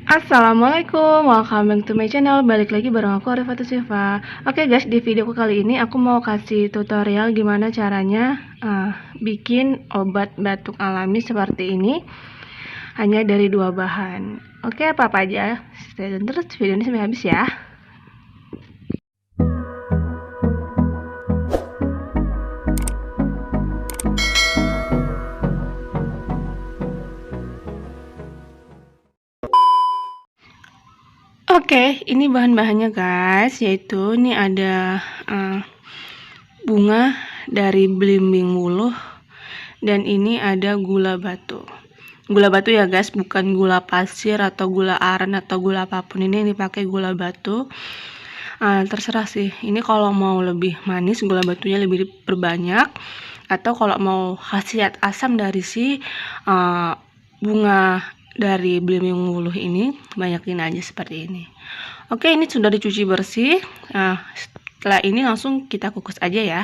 Assalamualaikum, welcome back to my channel. Balik lagi bareng aku Arifatu Siva. Oke guys, di video kali ini aku mau kasih tutorial gimana caranya bikin obat batuk alami seperti ini hanya dari 2 bahan. Oke, apa aja? Stay tune terus video ini sampai habis ya. Oke, ini bahan-bahannya guys, yaitu ini ada bunga dari belimbing wuluh, dan ini ada gula batu. Gula batu ya guys, bukan gula pasir atau gula aren atau gula apapun. Ini yang dipakai gula batu. Terserah sih, ini kalau mau lebih manis gula batunya lebih berbanyak, atau kalau mau khasiat asam dari si bunga dari belimbing wuluh ini, banyakin aja seperti ini. Oke, ini sudah dicuci bersih. Setelah ini langsung kita kukus aja ya.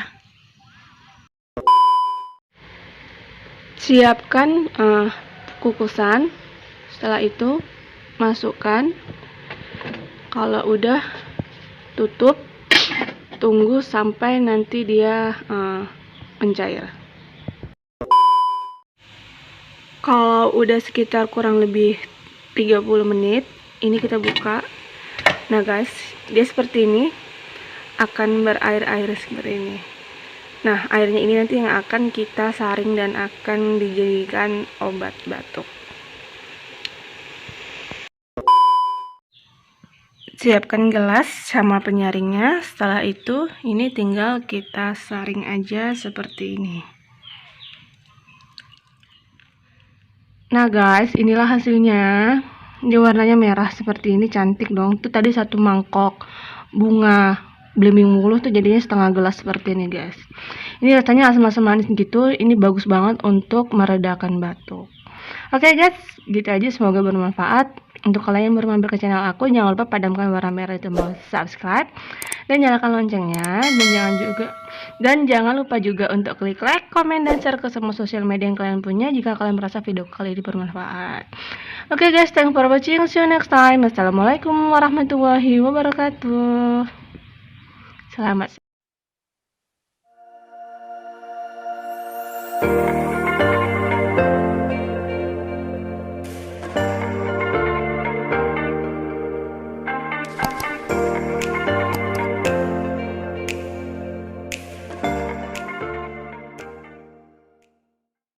Siapkan kukusan. Setelah itu masukkan. Kalau udah, tutup. Tunggu sampai nanti dia mencair. Kalau udah sekitar kurang lebih 30 menit, ini kita buka. Nah guys, dia seperti ini, akan berair-air seperti ini. Nah, airnya ini nanti yang akan kita saring dan akan dijadikan obat batuk. Siapkan gelas sama penyaringnya. Setelah itu, ini tinggal kita saring aja seperti ini. Nah guys, inilah hasilnya. Ini warnanya merah seperti ini, cantik dong. Itu tadi 1 mangkok bunga belimbing wuluh tuh jadinya setengah gelas seperti ini guys. Ini rasanya asam-asam manis gitu. Ini bagus banget untuk meredakan batuk. Oke guys, gitu aja, semoga bermanfaat. Untuk kalian yang baru mampir ke channel aku, jangan lupa padamkan warna merah itu tombol subscribe dan nyalakan loncengnya, dan jangan lupa juga untuk klik like, komen, dan share ke semua sosial media yang kalian punya jika kalian merasa video kali ini bermanfaat. Oke guys, thanks for watching, see you next time. Assalamualaikum warahmatullahi wabarakatuh. Selamat